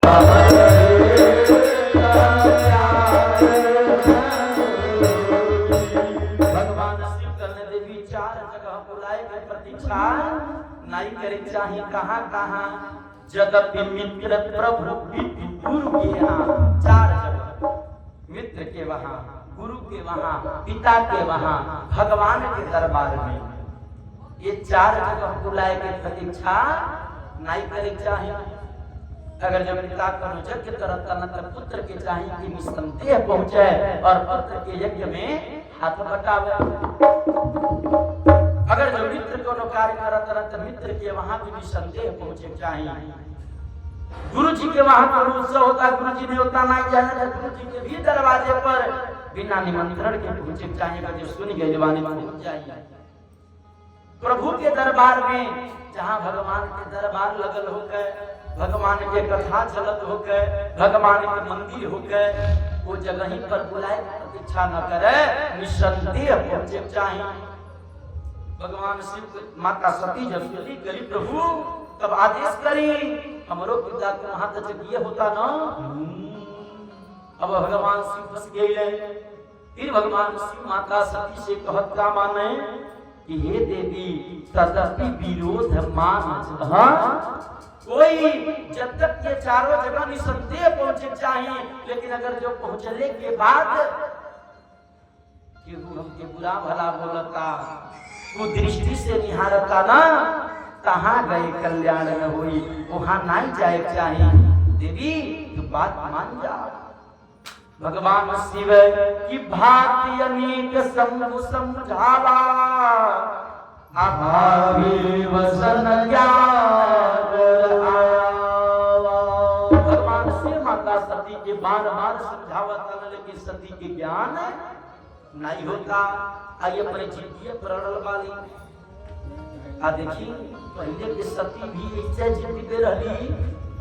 नहीं करे चाहिए कहाँ कहाँ जगत मित्र प्रभु गुरु के यहाँ, चार जगह, मित्र के वहाँ, गुरु के वहाँ, पिता के वहाँ, भगवान के दरबार में, ये चार जगह बुलाए के प्रतीक्षा नहीं करे चाहिए। अगर जब पिता का यज्ञ करता न तब पुत्र के चाहिए कि निसंदेह पहुंचे और पुत्र के यज्ञ में हाथ बटावे। अगर जो मित्र को कार्य करता न तब मित्र के वहां भी निसंदेह पहुंचे चाहिए। गुरु जी के वहां पर उत्सव होता, गुरु जी ने होता नहीं जाना, गुरु जी के भी दरवाजे पर बिना निमंत्रण के पहुंचे चाहिए। जो सुन गए जवानी पहुंच जाइए प्रभु के दरबार में, जहाँ भगवान के दरबार लगल हो गए, भगवान के कथा चलत हो गए, भगवान के मंदिर हो गए, वो जगह ही पर बुलाए प्रतीक्षा न करे, निसंदेह पहुंचे चाहिए। भगवान शिव माता सती जब स्तुति करी प्रभु तब आदेश करी हमरो पिता के वहां तक ये होता ना। अब भगवान शिव फंस गए। फिर भगवान शिव माता सती से कहत का माने कि हे देवी तदपि विरोध मान। कोई जब तक ये चारों जगह निसंदेह पहुंचे चाहिए, लेकिन अगर जो पहुंचने के बाद केहू हमके बुरा भला बोलता, वो दृष्टि से निहारता ना, कहाँ गए कल्याण में हुई, वहां नहीं जाए चाहिए। देवी तो बात मान जा। भगवान शिव की भांति अनेक शंभु समझावा, अभावी वसन ज्ञान आवा। भगवान शिव माता सती के बार बार समझावत, लेकिन सती के ज्ञान नहीं होता। आइए अपने जिद्दी प्रणल वाली आ देखी, पहले के सती भी ऐसे जिद पे रही,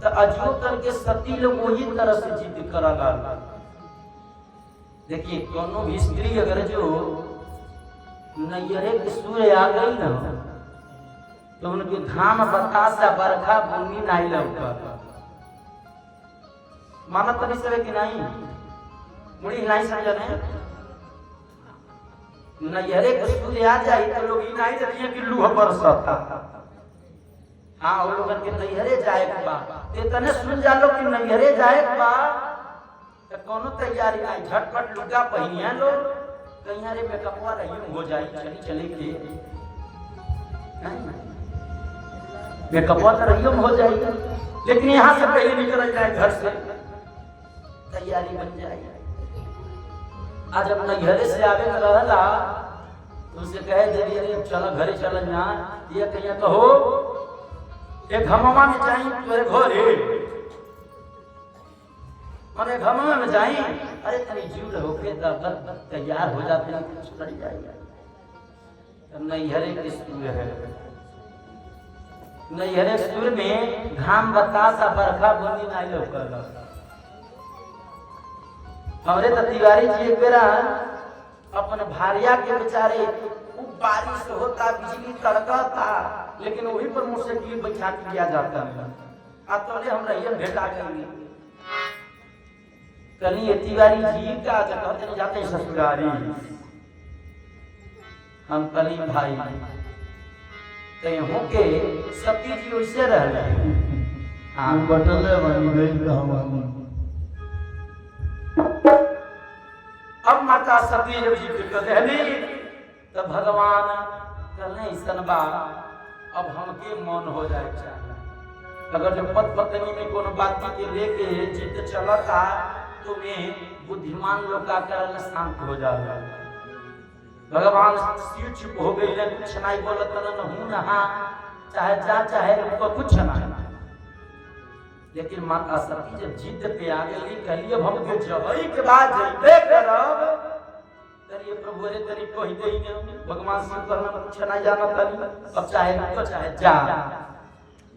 तो अजो करके सती लोग वही तरह से जिद करला। देखिए कोनो भी स्त्री अगर जो नैहरे के सूर्य आ गई ना, तो उनके घाम बतासा बरखा भूमि नहीं लौका। माना तो नहीं सके कि नहीं, मुड़ी नहीं समझने। नैहरे के सूर्य आ जाए तो लोग ही नहीं देखिए कि लूह बरसता। हाँ वो लोगन के नैहरे जाए के बा, ते तने सुन जा लो कि नैहरे जाए के बा, तो कोनो तैयारी नहीं, झटपट लुगा पहिनिया लो, कहीं रे मेकअपवा रही हो जाए, चले के मेकअपवा तो रही हो जाए, लेकिन यहाँ से पहले निकल जाए घर से, तैयारी बन जाए। आज जब नैहरे से आवे में रहला, उनसे कहे देवी अरे चलो घरे चल जा, ये कहिया कहो एक घमवा में जाई तेरे घरे, माने घमवा में जाई, अरे तनी जीव होके तब तैयार हो जाते हैं, कुछ कर जाएगा। तब नैहरे के सूर्य है, नैहरे सूर्य में घाम बतासा बरखा बूंदी नहीं लौकल। हमरे तो तिवारी जी एक बेरा अपन भारिया के बेचारे बारिश होता, बिजली कड़कता, लेकिन वही पर मुझसे गिर बैठा किया जाता है। अतोले हम रहिए भेटा गई कली ये तिवारी जी का कहते नहीं जाते ससुरारी, हम कली भाई हो के सती जी वैसे रह। हाँ बटले बनी गई कहानी। अब माता सती जब जी कहली तब भगवान कहले ऐसन बा, अब हमके मौन हो जाए चाहिए। अगर जो पत पत्नी में कोनो बात के लेके जिद चलता, तो में बुद्धिमान लोग का कारण शांत हो जाएगा। भगवान शिव चुप हो गई, कुछ नहीं बोलत न हूं नहा, चाहे जा चाहे उनको कुछ नहीं। लेकिन माता सती जब जिद पे आ गई, कहली अब हमके जबई के बाद जइबे करब, तरिए प्रभु रे तरी कहि देई ने भगवान शिव करना कुछ नहीं जाना तनी, अब चाहे रुको चाहे जा।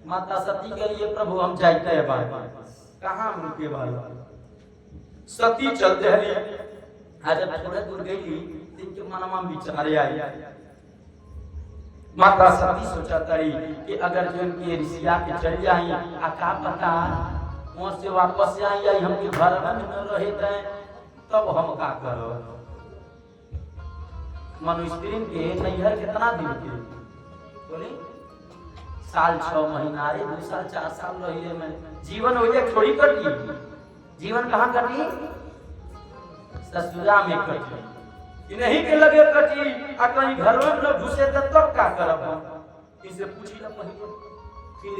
माता सती के लिए प्रभु हम जाते हैं बाबा, कहां उनके बाबा सती चलते हैं। आज जब थोड़ा दूर गई, इनके मन में विचार आई। माता सती सोचा तरी कि अगर जो इनकी ऋषिया के चल जाए, का पता वहां से वापस आई हमके घर में न रहे थे तब हम का करो। मनुष्य के नैहर कितना दिन के बोले साल 6 महीना रे 2 साल 4 साल रही में जीवन हो जाए थोड़ी कटी। जीवन कहाँ कटी? ससुरा में कटी। नहीं के लगे कटी आ कहीं घर में न घुसे तब तो का करब हम इसे पूछी ना पहले फिर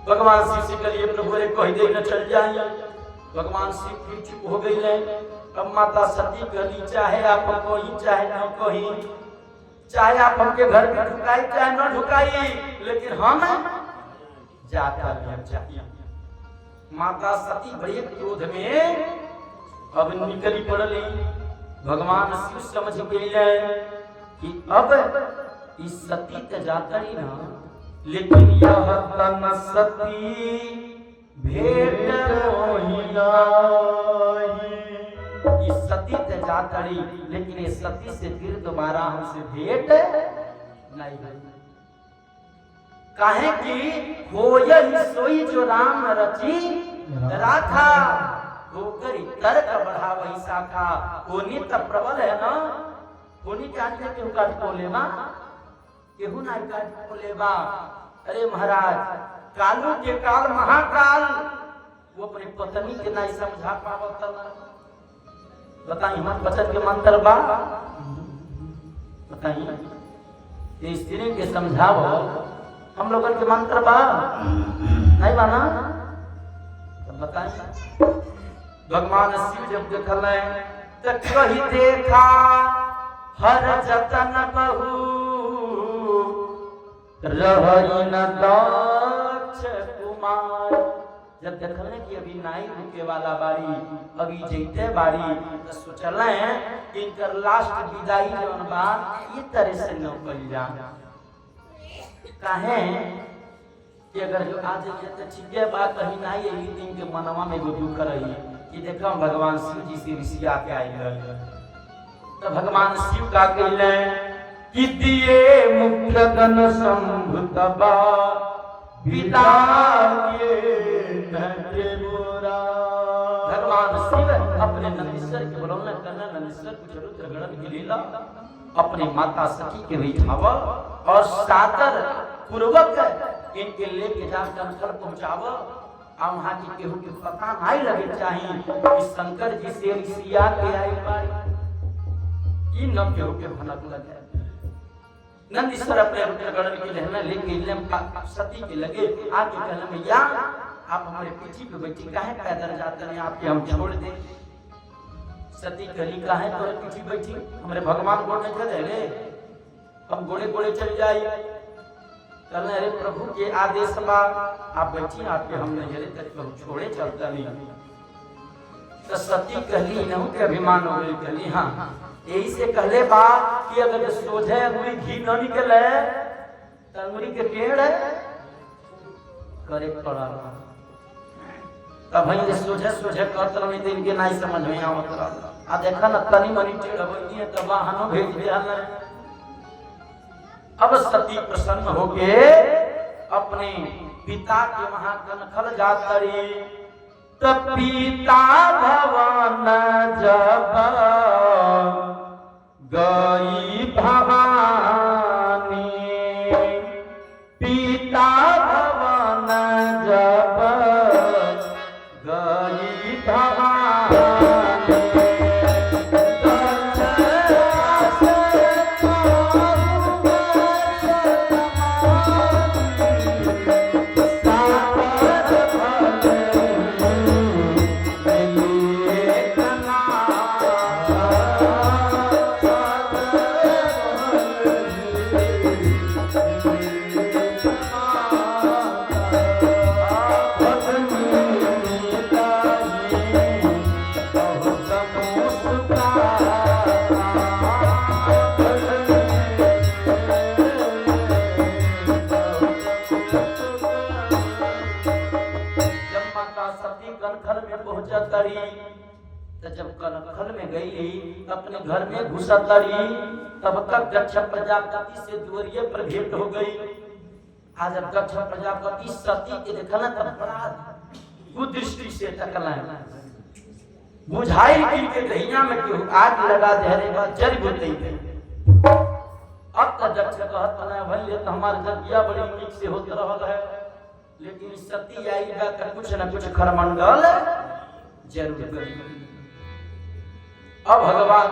भगवान शिव से कलिए प्रभु रे कह दे न चल जाए। भगवान शिव फिर चुप हो गई ले। अब माता सती गली चाहे आप कोई चाहे न कोई चाहे आप हमके घर में ढुकाई चाहे न ढुकाई लेकिन हम जाता नहीं चाहिए। माता सती बड़े क्रोध में अब निकली पड़ली। भगवान शिव समझ गए कि अब इस सती ते जाता ही ना लेकिन यह तन सती भेट रोहिला इस सती ते जातड़ी लेकिन ये सती से फिर दोबारा हमसे भेंट नहीं हुई। काहे कि होय सोई जो राम रची राखा होकर तर्क बढ़ावई शाखा। होनी त प्रबल है ना होनी के आज केहू काट बोले बा केहू ना काट बोले बा। अरे महाराज कालू के काल महाकाल वो अपनी पत्नी के नहीं समझा पावत ना। बताइए हम बचन के मंत्र बा बताइए ये स्त्री के समझाओ हम लोगन के मंत्र बा नहीं बा ना तो बताइए। भगवान शिव जब देखल तो कही देखा हर जतन बहु रही न दक्ष कुमार। जब देखल कि अभी नाई रुके वाला बारी अभी जैते बारी तो सोचल कि इनकर लास्ट विदाई जौन बा ये तरह से न कइल जा। काहे कि अगर जो आज ये तो ठीक है बात कहीं नहीं है ये दिन के मनवा में जो दुख रही कि देखो भगवान शिव जी से ऋषिया के आइल तो भगवान शिव का कहले कि दिए मुख्य गण संभुतबा पिता भगवान शिव अपने नंदीश्वर के बोलने करना नंदीश्वर को चरुद्र गणन की लीला अपनी माता सखी के बैठाव और सादर पूर्वक इनके लेके जाकर घर पहुंचाव। और वहां की केहू के पता नहीं लगे चाहिए कि शंकर जी से ऋषिया के आई बारी इन न केहू के भनक लगे। नंदीश्वर अपने रुद्रगणन के लहना लेके सती के लगे आके कहने भैया आप हमारे पीठी पे बैठी काहे पैदल जाते हैं आपके हम छोड़ दे। सती कली काहे तोरे पीठी बैठी हमारे भगवान गोड़ में चले रे हम गोड़े गोड़े चल जाई। कहने अरे प्रभु के आदेश बा आप बैठी आपके हम नहीं तक हम छोड़े चलता नहीं। तो सती कहली न के अभिमान हो गई कहली हाँ यही से कहले बा कि अगर सोझे अंगुरी घी न निकले तो अंगुरी के पेड़ करे पड़ा तब भाई सोझे सोझे करत रही तो इनके नहीं समझ में आवत रहा। आ देखा ना तनी मनी टेढ़ होई है तब बहानो भेज दिया ना। अब सती प्रसन्न होके अपने पिता के वहां कनखल जातरी तो पिता भवन जब गई भवानी पिता भवन जब गई भवानी जब कनखल में गई अपने घर में घुसा तड़ी तब तक दक्ष प्रजापति से द्वारिये पर भेंट हो गई। आज जब दक्ष प्रजापति सती के देखा ना तब बड़ा कुदृष्टि से तकला बुझाई के दहिया में केहू आग लगा दे रे बा जल बुतई दे। अब त जब से कहत ना भइले त हमार जगिया बड़ी नीक से होत रहल है, लेकिन सती आई बा त कुछ न कुछ खरमंडल जरूर करी। अब भगवान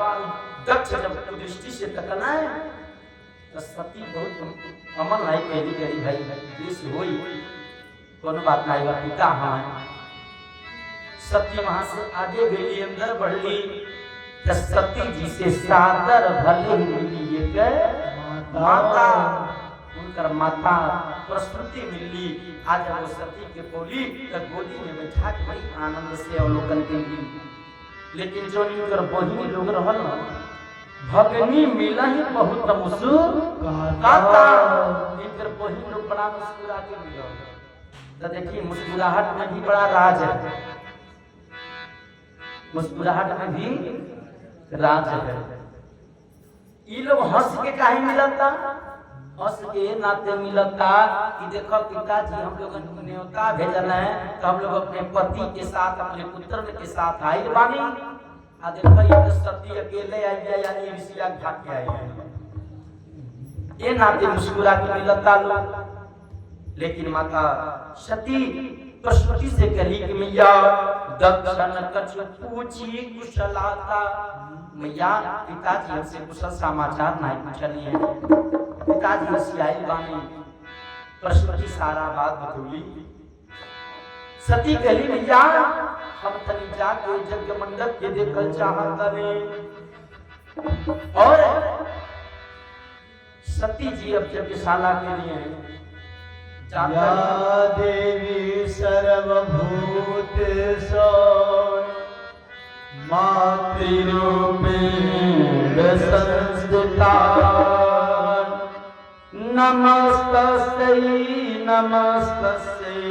दक्ष जब कुदृष्टि से तकना है तो सती बहुत अमन नहीं कहली करी भाई देश होई कोनो बात नहीं बा पिता हां। सती वहां से आगे गई अंदर बढ़ली तो सती जी से सादर भले मिली एक माता उनकर माता प्रस्तुति मिली। आज वो सती के बोली तो गोदी में बैठा के बड़ी आनंद से अवलोकन करी। लेकिन जो इनकर बहिनी लोग रहल न भगनी मिला ही बहुत मुस्कुराता इनकर बहिनी लोग बड़ा मुस्कुरा के मिला। तो देखिए मुस्कुराहट में भी बड़ा राज है, मुस्कुराहट में भी राज है। ये लोग हंस के काहे मिलता, हंस के नाते मिलता कि देखो पिताजी हम लोग न्योता भेजल है तो हम लोग अपने पति के साथ अपने पुत्र के साथ आए बानी। आ देखो ये सती अकेले आई है यानी ऋषिया भाग के आई है, ये नाते मुस्कुरा के मिलता लोग। लेकिन माता सती प्रस्तुति से कही कि मैया दक्षन कछु पूछी कुशलाता। मैया पिताजी हमसे कुशल समाचार नहीं पूछली है, पिताजी हसियाई बानी प्रस्तुति सारा बात बतौली। सती कहली मैया हम तनी जाके यज्ञ मंडप के देखल चाहतनी। और सती जी अब यज्ञशाला के लिए या देवी सर्वभूतेषु मातृरूपेण संस्थिता। नमस्तस्यै नमस्तस्यै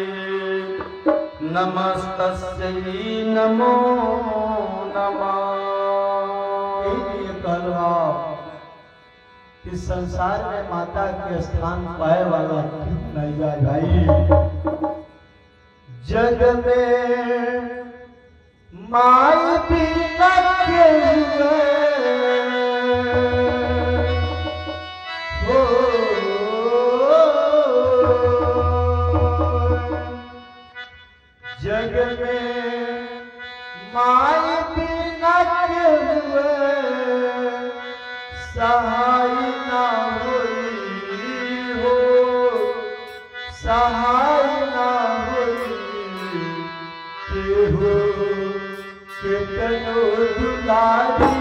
नमस्तस्यै नमो नमः। इस संसार में माता के स्थान पाए वाला नहीं भाई। जग में माई बिना के हो जग में माई बिना के सहाय ना होई हो, सहाय ना होई के हो कितनो दुलारी